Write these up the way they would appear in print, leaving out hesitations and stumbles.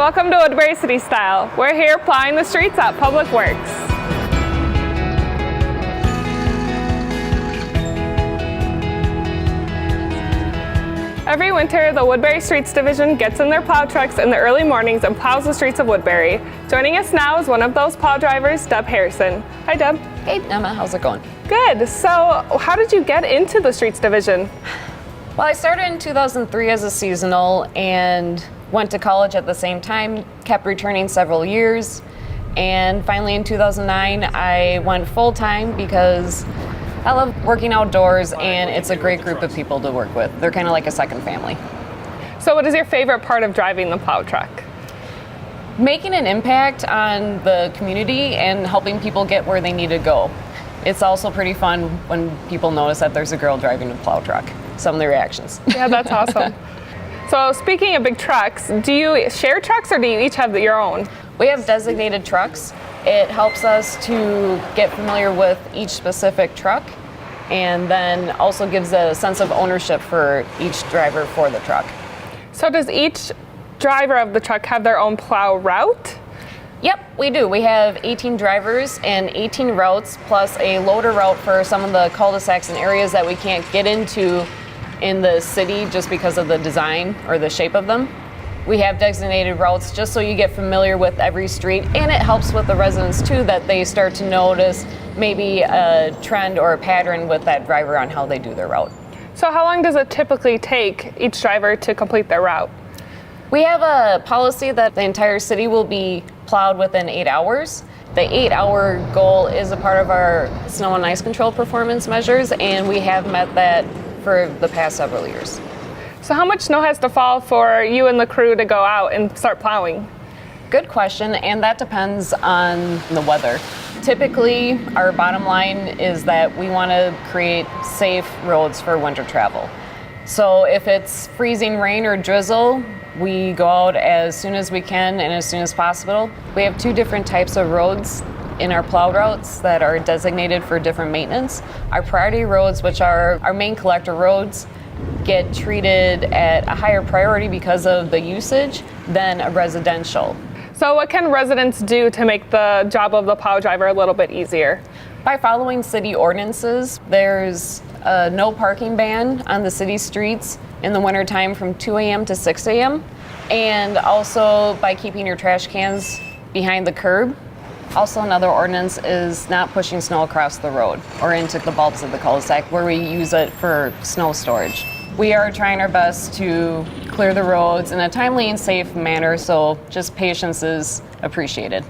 Welcome to Woodbury Citystyle. We're here plowing the streets at Public Works. Every winter, the Woodbury Streets Division gets in their plow trucks in the early mornings and plows the streets of Woodbury. Joining us now is one of those plow drivers, Deb Harrison. Hi, Deb. Hey, Emma. How's it going? Good. So, how did you get into the Streets Division? Well, I started in 2003 as a seasonal and went to college at the same time, kept returning several years, and finally in 2009 I went full-time because I love working outdoors and it's a great group of people to work with. They're kind of like a second family. So what is your favorite part of driving the plow truck? Making an impact on the community and helping people get where they need to go. It's also pretty fun when people notice that there's a girl driving a plow truck. Some of the reactions. Yeah, that's awesome. So speaking of big trucks, do you share trucks or do you each have your own? We have designated trucks. It helps us to get familiar with each specific truck and then also gives a sense of ownership for each driver for the truck. So does each driver of the truck have their own plow route? Yep, we do. We have 18 drivers and 18 routes plus a loader route for some of the cul-de-sacs and areas that we can't get into in the city just because of the design or the shape of them. We have designated routes just so you get familiar with every street, and it helps with the residents too that they start to notice maybe a trend or a pattern with that driver on how they do their route. So how long does it typically take each driver to complete their route? We have a policy that the entire city will be plowed within 8 hours. The 8-hour goal is a part of our snow and ice control performance measures, and we have met that for the past several years. So how much snow has to fall for you and the crew to go out and start plowing? Good question, and that depends on the weather. Typically, our bottom line is that we want to create safe roads for winter travel. So if it's freezing rain or drizzle, we go out as soon as we can and as soon as possible. We have 2 different types of roads in our plow routes that are designated for different maintenance. Our priority roads, which are our main collector roads, get treated at a higher priority because of the usage than a residential. So what can residents do to make the job of the plow driver a little bit easier? By following city ordinances, there's a no parking ban on the city streets in the wintertime from 2 a.m. to 6 a.m. And also by keeping your trash cans behind the curb. Also, another ordinance is not pushing snow across the road or into the bulbs of the cul-de-sac where we use it for snow storage. We are trying our best to clear the roads in a timely and safe manner, so just patience is appreciated.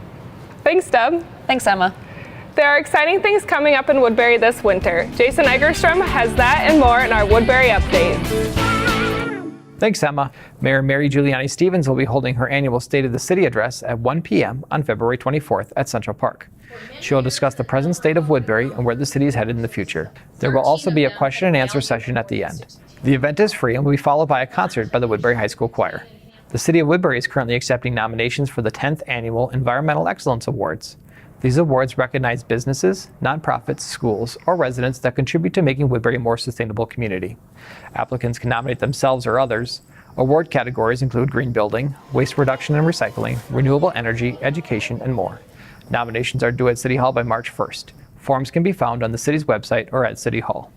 Thanks, Deb. Thanks, Emma. There are exciting things coming up in Woodbury this winter. Jason Egerstrom has that and more in our Woodbury Update. Thanks, Emma. Mayor Mary Giuliani Stevens will be holding her annual State of the City address at 1 p.m. on February 24th at Central Park. She will discuss the present state of Woodbury and where the city is headed in the future. There will also be a question and answer session at the end. The event is free and will be followed by a concert by the Woodbury High School Choir. The City of Woodbury is currently accepting nominations for the 10th Annual Environmental Excellence Awards. These awards recognize businesses, nonprofits, schools, or residents that contribute to making Woodbury a more sustainable community. Applicants can nominate themselves or others. Award categories include green building, waste reduction and recycling, renewable energy, education, and more. Nominations are due at City Hall by March 1st. Forms can be found on the city's website or at City Hall.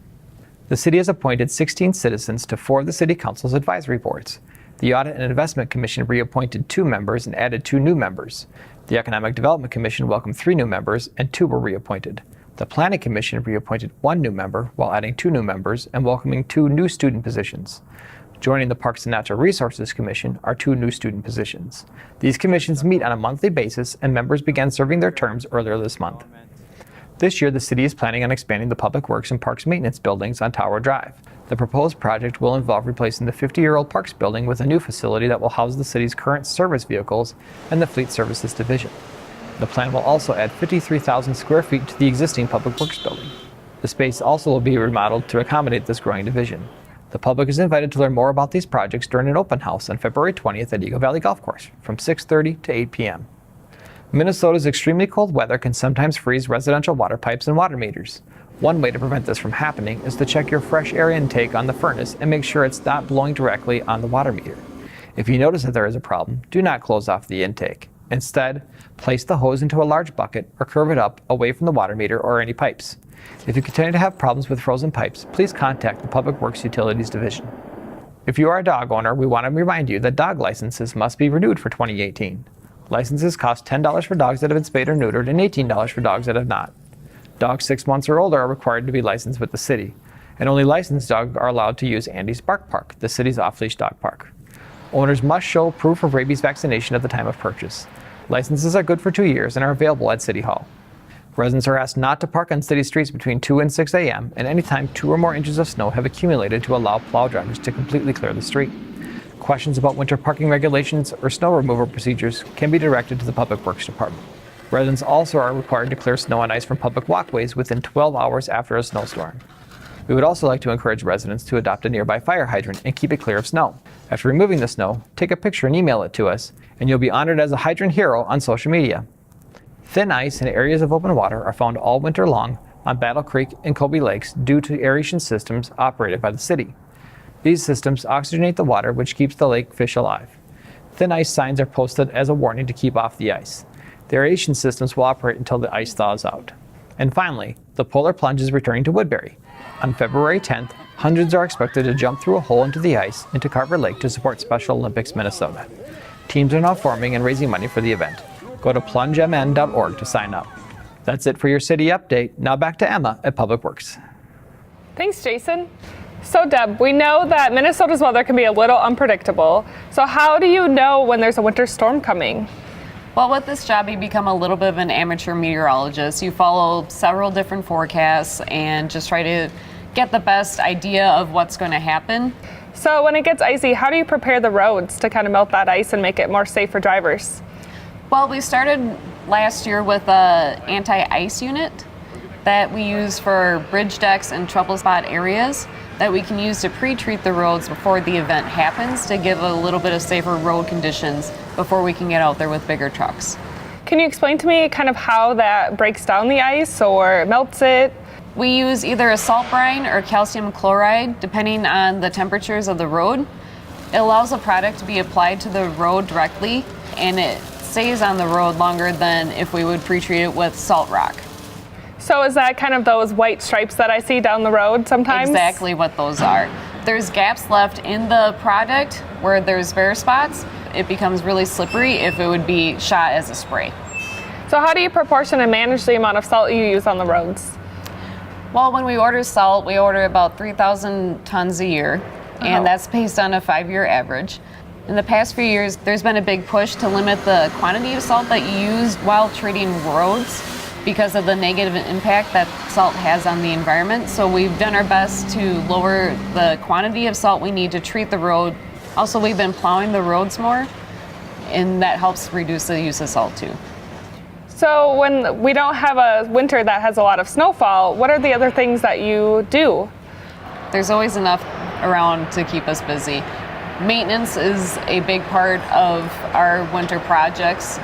The city has appointed 16 citizens to 4 of the City Council's advisory boards. The Audit and Investment Commission reappointed 2 members and added 2 new members. The Economic Development Commission welcomed 3 new members and 2 were reappointed. The Planning Commission reappointed 1 new member while adding 2 new members and welcoming 2 new student positions. Joining the Parks and Natural Resources Commission are 2 new student positions. These commissions meet on a monthly basis and members began serving their terms earlier this month. This year, the city is planning on expanding the Public Works and Parks maintenance buildings on Tower Drive. The proposed project will involve replacing the 50-year-old Parks building with a new facility that will house the city's current service vehicles and the Fleet Services Division. The plan will also add 53,000 square feet to the existing Public Works building. The space also will be remodeled to accommodate this growing division. The public is invited to learn more about these projects during an open house on February 20th at Eagle Valley Golf Course from 6:30 to 8 p.m. Minnesota's extremely cold weather can sometimes freeze residential water pipes and water meters. One way to prevent this from happening is to check your fresh air intake on the furnace and make sure it's not blowing directly on the water meter. If you notice that there is a problem, do not close off the intake. Instead, place the hose into a large bucket or curve it up away from the water meter or any pipes. If you continue to have problems with frozen pipes, please contact the Public Works Utilities Division. If you are a dog owner, we want to remind you that dog licenses must be renewed for 2018. Licenses cost $10 for dogs that have been spayed or neutered and $18 for dogs that have not. Dogs 6 months or older are required to be licensed with the city, and only licensed dogs are allowed to use Andy's Bark Park, the city's off-leash dog park. Owners must show proof of rabies vaccination at the time of purchase. Licenses are good for 2 years and are available at City Hall. Residents are asked not to park on city streets between 2 and 6 a.m. and anytime 2 or more inches of snow have accumulated to allow plow drivers to completely clear the street. Questions about winter parking regulations or snow removal procedures can be directed to the Public Works Department. Residents also are required to clear snow and ice from public walkways within 12 hours after a snowstorm. We would also like to encourage residents to adopt a nearby fire hydrant and keep it clear of snow. After removing the snow, take a picture and email it to us, and you'll be honored as a hydrant hero on social media. Thin ice and areas of open water are found all winter long on Battle Creek and Colby Lakes due to aeration systems operated by the city. These systems oxygenate the water, which keeps the lake fish alive. Thin ice signs are posted as a warning to keep off the ice. The aeration systems will operate until the ice thaws out. And finally, the polar plunge is returning to Woodbury. On February 10th, hundreds are expected to jump through a hole into the ice into Carver Lake to support Special Olympics Minnesota. Teams are now forming and raising money for the event. Go to plungemn.org to sign up. That's it for your city update. Now back to Emma at Public Works. Thanks, Jason. So Deb, we know that Minnesota's weather can be a little unpredictable. So how do you know when there's a winter storm coming? Well, with this job, you become a little bit of an amateur meteorologist. You follow several different forecasts and just try to get the best idea of what's going to happen. So when it gets icy, how do you prepare the roads to kind of melt that ice and make it more safe for drivers? Well, we started last year with an anti-ice unit that we use for bridge decks and trouble spot areas that we can use to pre-treat the roads before the event happens to give a little bit of safer road conditions before we can get out there with bigger trucks. Can you explain to me kind of how that breaks down the ice or melts it? We use either a salt brine or calcium chloride depending on the temperatures of the road. It allows the product to be applied to the road directly and it stays on the road longer than if we would pre-treat it with salt rock. So is that kind of those white stripes that I see down the road sometimes? Exactly what those are. There's gaps left in the product where there's bare spots. It becomes really slippery if it would be shot as a spray. So how do you proportion and manage the amount of salt you use on the roads? Well, when we order salt, we order about 3,000 tons a year, and that's based on a 5-year average. In the past few years, there's been a big push to limit the quantity of salt that you use while treating roads because of the negative impact that salt has on the environment. So we've done our best to lower the quantity of salt we need to treat the road. Also, we've been plowing the roads more, and that helps reduce the use of salt too. So when we don't have a winter that has a lot of snowfall, what are the other things that you do? There's always enough around to keep us busy. Maintenance is a big part of our winter projects,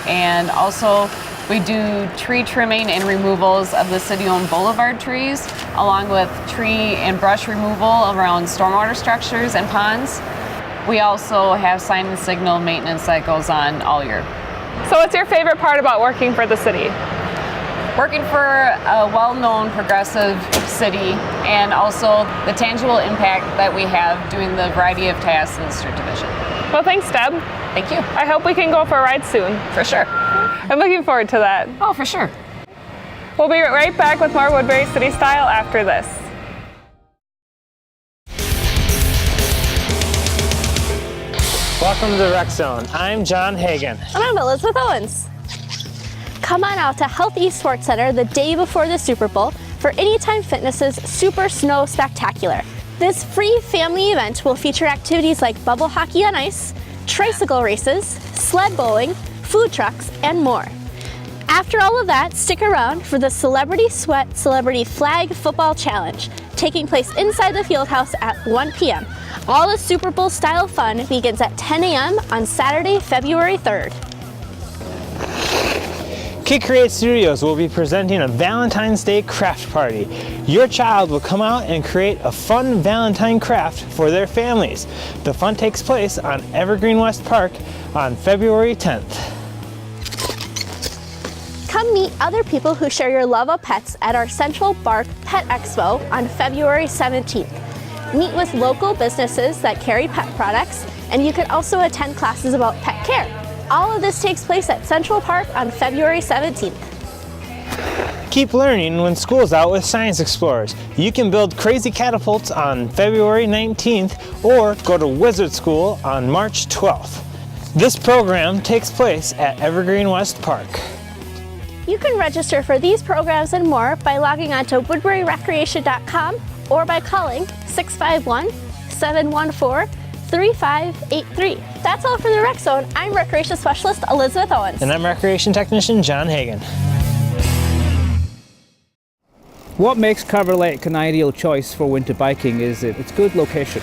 and also we do tree trimming and removals of the city-owned boulevard trees, along with tree and brush removal around stormwater structures and ponds. We also have sign and signal maintenance that goes on all year. So what's your favorite part about working for the city? Working for a well-known progressive city, and also the tangible impact that we have doing the variety of tasks in the street division. Well, thanks, Deb. Thank you. I hope we can go for a ride soon. For sure. I'm looking forward to that. Oh, for sure. We'll be right back with more Woodbury Citystyle after this. Welcome to the Rec Zone. I'm John Hagan. And I'm Elizabeth Owens. Come on out to Health East Sports Center the day before the Super Bowl for Anytime Fitness's Super Snow Spectacular. This free family event will feature activities like bubble hockey on ice, tricycle races, sled bowling, food trucks, and more. After all of that, stick around for the Celebrity Sweat Celebrity Flag Football Challenge, taking place inside the Fieldhouse at 1 p.m. All the Super Bowl style fun begins at 10 a.m. on Saturday, February 3rd. Kid Create Studios will be presenting a Valentine's Day craft party. Your child will come out and create a fun Valentine craft for their families. The fun takes place on Evergreen West Park on February 10th. Come meet other people who share your love of pets at our Central Park Pet Expo on February 17th. Meet with local businesses that carry pet products, and you can also attend classes about pet care. All of this takes place at Central Park on February 17th. Keep learning when school's out with Science Explorers. You can build crazy catapults on February 19th or go to Wizard School on March 12th. This program takes place at Evergreen West Park. You can register for these programs and more by logging on to woodburyrecreation.com or by calling 651-714-3583. That's all for the Rec Zone. I'm Recreation Specialist Elizabeth Owens. And I'm Recreation Technician John Hagan. What makes Carver Lake an ideal choice for winter biking is its good location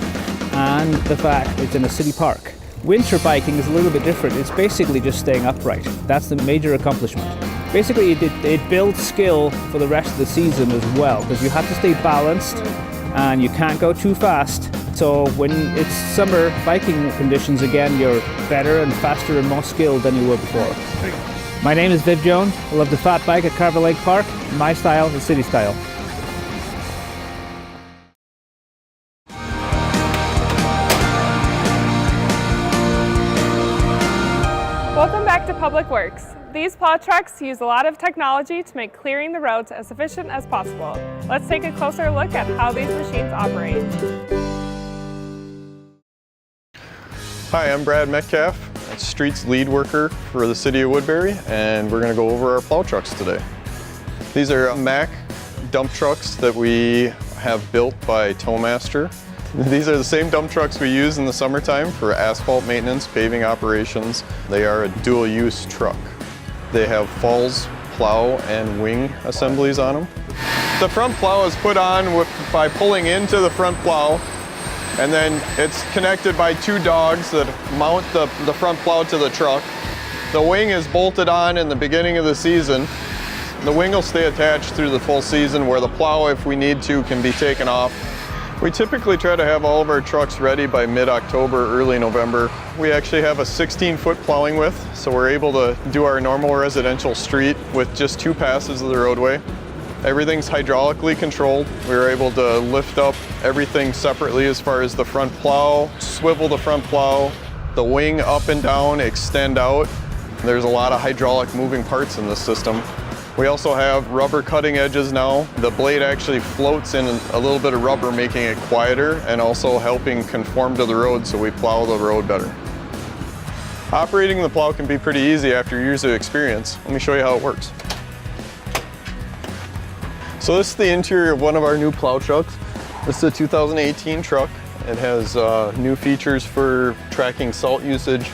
and the fact it's in a city park. Winter biking is a little bit different. It's basically just staying upright. That's the major accomplishment. Basically, it builds skill for the rest of the season as well, because you have to stay balanced and you can't go too fast. So when it's summer biking conditions again, you're better and faster and more skilled than you were before. My name is Viv Jones. I love to fat bike at Carver Lake Park. My style is city style. Welcome back to Public Works. These plow trucks use a lot of technology to make clearing the roads as efficient as possible. Let's take a closer look at how these machines operate. Hi, I'm Brad Metcalf, Streets lead worker for the City of Woodbury, and we're going to go over our plow trucks today. These are Mack dump trucks that we have built by Towmaster. These are the same dump trucks we use in the summertime for asphalt maintenance, paving operations. They are a dual-use truck. They have falls, plow, and wing assemblies on them. The front plow is put on by pulling into the front plow, and then it's connected by two dogs that mount the front plow to the truck. The wing is bolted on in the beginning of the season. The wing will stay attached through the full season, where the plow, if we need to, can be taken off. We typically try to have all of our trucks ready by mid-October, early November. We actually have a 16-foot plowing width, so we're able to do our normal residential street with just 2 passes of the roadway. Everything's hydraulically controlled. We were able to lift up everything separately as far as the front plow, swivel the front plow, the wing up and down, extend out. There's a lot of hydraulic moving parts in this system. We also have rubber cutting edges now. The blade actually floats in a little bit of rubber, making it quieter and also helping conform to the road so we plow the road better. Operating the plow can be pretty easy after years of experience. Let me show you how it works. So this is the interior of one of our new plow trucks. This is a 2018 truck. It has new features for tracking salt usage.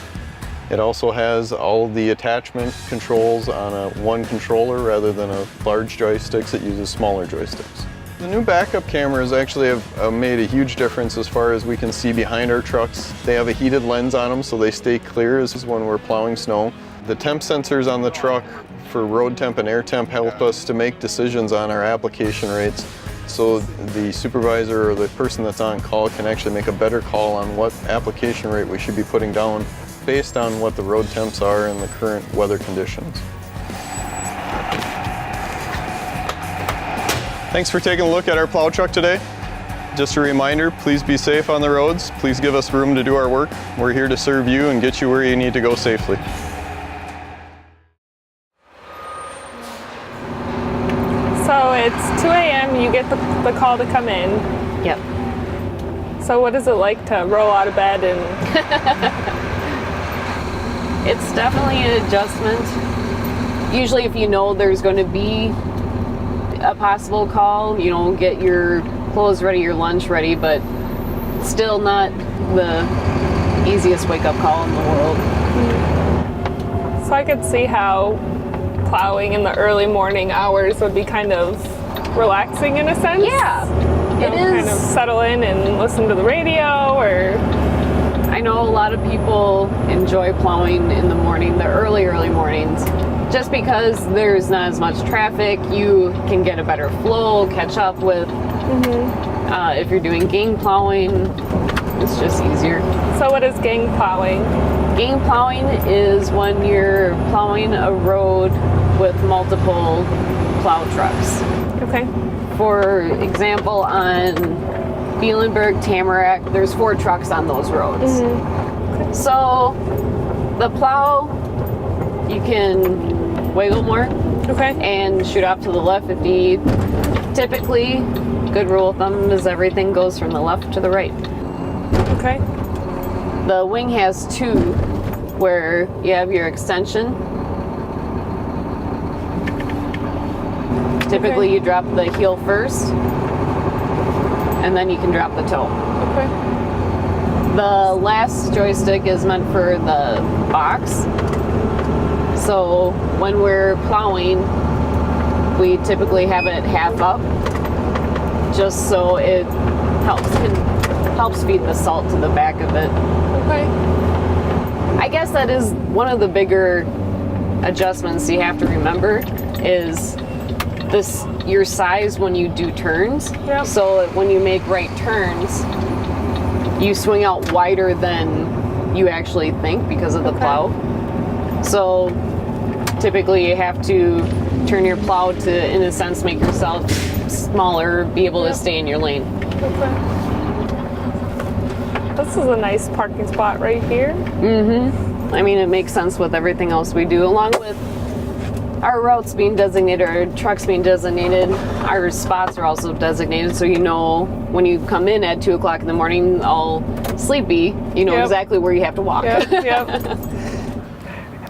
It also has all the attachment controls on one controller rather than a large joysticks that uses smaller joysticks. The new backup cameras actually have made a huge difference as far as we can see behind our trucks. They have a heated lens on them so they stay clear as when we're plowing snow. The temp sensors on the truck for road temp and air temp help us to make decisions on our application rates, so the supervisor or the person that's on call can actually make a better call on what application rate we should be putting down based on what the road temps are and the current weather conditions. Thanks for taking a look at our plow truck today. Just a reminder, please be safe on the roads. Please give us room to do our work. We're here to serve you and get you where you need to go safely. So it's 2 a.m., you get the call to come in. Yep. So what is it like to roll out of bed and... It's definitely an adjustment. Usually if you know there's going to be a possible call, you know, get your clothes ready, your lunch ready, but still not the easiest wake-up call in the world. So I could see how plowing in the early morning hours would be kind of relaxing in a sense. Yeah, it is. Kind of settle in and listen to the radio, or... I know a lot of people enjoy plowing in the morning, the early mornings. just because there's not as much traffic, you can get a better flow, catch up with. If you're doing gang plowing, it's just easier. So what is gang plowing? Gang plowing is when you're plowing a road with multiple plow trucks. Okay. For example, on Bielenberg, Tamarack, there's 4 trucks on those roads. So the plow, you can wiggle more and shoot off to the left if you need. Typically, good rule of thumb is everything goes from the left to the right. Okay. The wing has 2 where you have your extension. Typically you drop the heel first and then you can drop the toe. Okay. The last joystick is meant for the box. So when we're plowing, we typically have it half up just so it helps feed the salt to the back of it. Okay. I guess that is one of the bigger adjustments you have to remember is your size when you do turns. Yep. So when you make right turns, you swing out wider than you actually think because of the plow. So typically you have to turn your plow to, in a sense, make yourself smaller, be able to stay in your lane. Okay. This is a nice parking spot right here. I mean, it makes sense with everything else we do, along with our routes being designated, our trucks being designated, our spots are also designated, so you know when you come in at 2 o'clock in the morning all sleepy, you know exactly where you have to walk. Yep.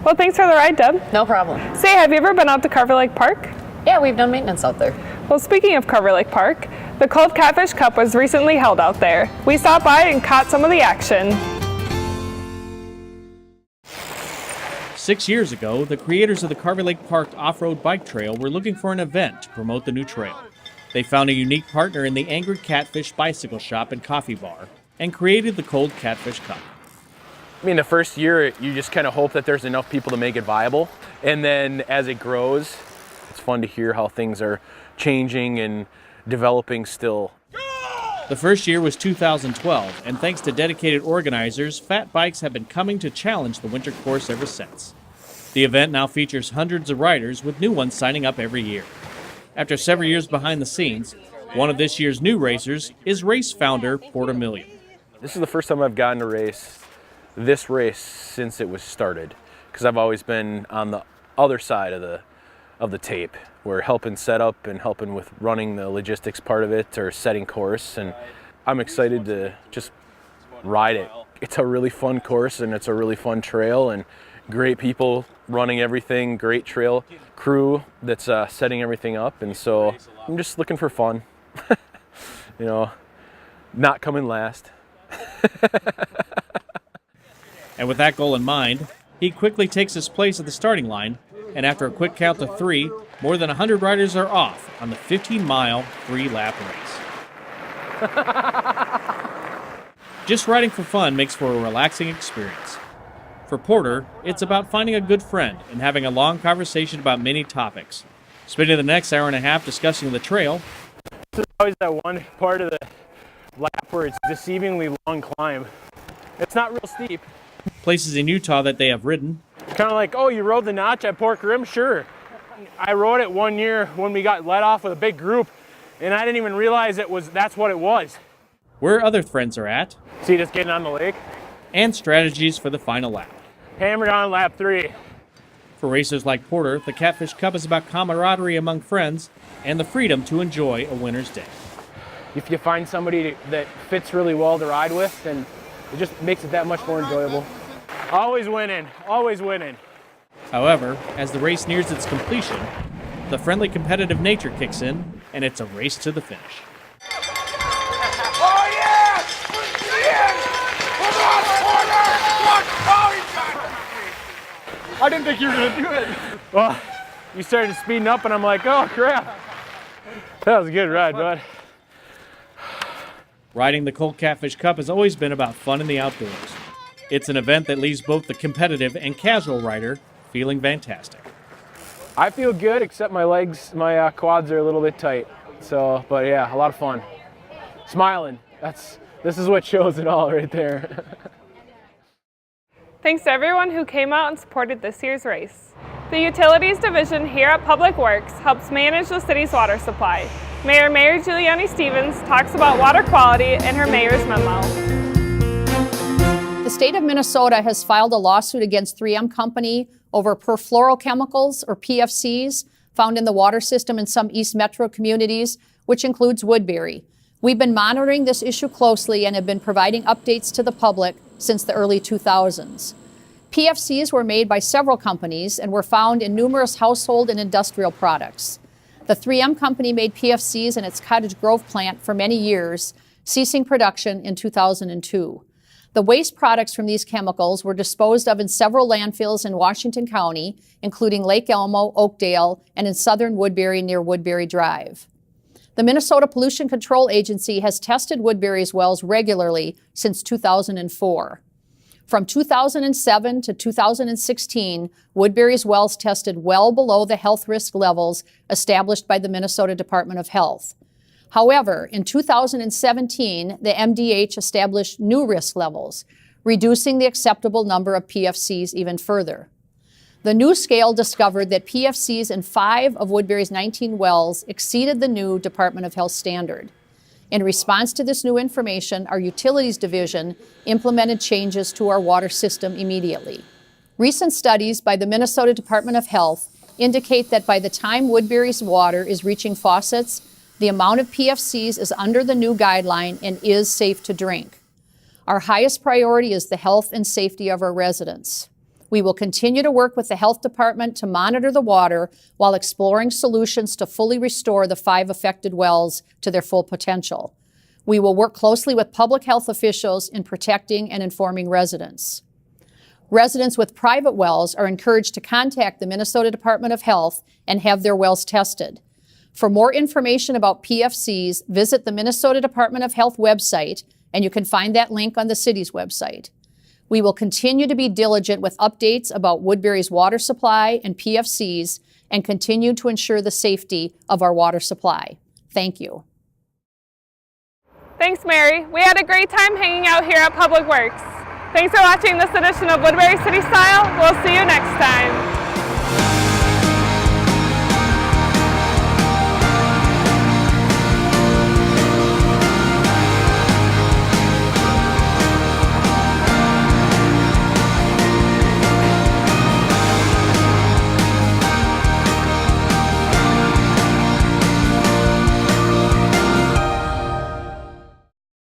Well, thanks for the ride, Deb. No problem. Say, have you ever been out to Carver Lake Park? Yeah, we've done maintenance out there. Well, speaking of Carver Lake Park, the Cold Catfish Cup was recently held out there. We stopped by and caught some of the action. 6 years ago, the creators of the Carver Lake Park Off-Road Bike Trail were looking for an event to promote the new trail. They found a unique partner in the Angry Catfish Bicycle Shop and Coffee Bar and created the Cold Catfish Cup. I mean, the first year, you just kind of hope that there's enough people to make it viable. And then as it grows, it's fun to hear how things are changing and developing still. The first year was 2012, and thanks to dedicated organizers, fat bikes have been coming to challenge the winter course ever since. The event now features hundreds of riders, with new ones signing up every year. After several years behind the scenes, one of this year's new racers is race founder Porter Million. This is the first time I've gotten to race this race since it was started, because I've always been on the other side of the tape. We're helping set up and helping with running the logistics part of it or setting course, and I'm excited to just ride it. It's a really fun course and it's a really fun trail and great people running everything, great trail crew that's setting everything up, and so I'm just looking for fun. You know, not coming last. And with that goal in mind, he quickly takes his place at the starting line, and after a quick count to 3, more than 100 riders are off on the 15-mile, 3-lap race. Just riding for fun makes for a relaxing experience. For Porter, it's about finding a good friend and having a long conversation about many topics. Spending the next hour and a half discussing the trail. There's always that one part of the lap where it's deceivingly long climb. It's not real steep. Places in Utah that they have ridden. Kind of like, oh, you rode the notch at Pork Rim? Sure. I rode it one year when we got let off with a big group, and I didn't even realize that's what it was. Where other friends are at. See, just getting on the lake. And strategies for the final lap. Hammered on lap 3. For racers like Porter, the Catfish Cup is about camaraderie among friends and the freedom to enjoy a winter's day. If you find somebody that fits really well to ride with, then it just makes it that much more enjoyable. Always winning, always winning. However, as the race nears its completion, the friendly competitive nature kicks in, and it's a race to the finish. Oh yeah! Come on, Porter! I didn't think you were gonna do it. Well, you started speeding up and I'm like, oh crap. That was a good ride, bud. Riding the Cold Catfish Cup has always been about fun in the outdoors. It's an event that leaves both the competitive and casual rider feeling fantastic. I feel good, except my legs, my quads are a little bit tight. So, but yeah, a lot of fun. Smiling. This is what shows it all right there. Thanks to everyone who came out and supported this year's race. The Utilities Division here at Public Works helps manage the city's water supply. Mayor Giuliani-Stevens talks about water quality in her Mayor's Memo. The state of Minnesota has filed a lawsuit against 3M Company over perfluorochemicals, or PFCs, found in the water system in some East Metro communities, which includes Woodbury. We've been monitoring this issue closely and have been providing updates to the public since the early 2000s. PFCs were made by several companies and were found in numerous household and industrial products. The 3M Company made PFCs in its Cottage Grove plant for many years, ceasing production in 2002. The waste products from these chemicals were disposed of in several landfills in Washington County, including Lake Elmo, Oakdale, and in southern Woodbury near Woodbury Drive. The Minnesota Pollution Control Agency has tested Woodbury's wells regularly since 2004. From 2007 to 2016, Woodbury's wells tested well below the health risk levels established by the Minnesota Department of Health. However, in 2017, the MDH established new risk levels, reducing the acceptable number of PFCs even further. The new scale discovered that PFCs in 5 of Woodbury's 19 wells exceeded the new Department of Health standard. In response to this new information, our Utilities Division implemented changes to our water system immediately. Recent studies by the Minnesota Department of Health indicate that by the time Woodbury's water is reaching faucets, the amount of PFCs is under the new guideline and is safe to drink. Our highest priority is the health and safety of our residents. We will continue to work with the Health Department to monitor the water while exploring solutions to fully restore the 5 affected wells to their full potential. We will work closely with public health officials in protecting and informing residents. Residents with private wells are encouraged to contact the Minnesota Department of Health and have their wells tested. For more information about PFCs, visit the Minnesota Department of Health website, and you can find that link on the city's website. We will continue to be diligent with updates about Woodbury's water supply and PFCs and continue to ensure the safety of our water supply. Thank you. Thanks, Mary. We had a great time hanging out here at Public Works. Thanks for watching this edition of Woodbury Citystyle. We'll see you next time.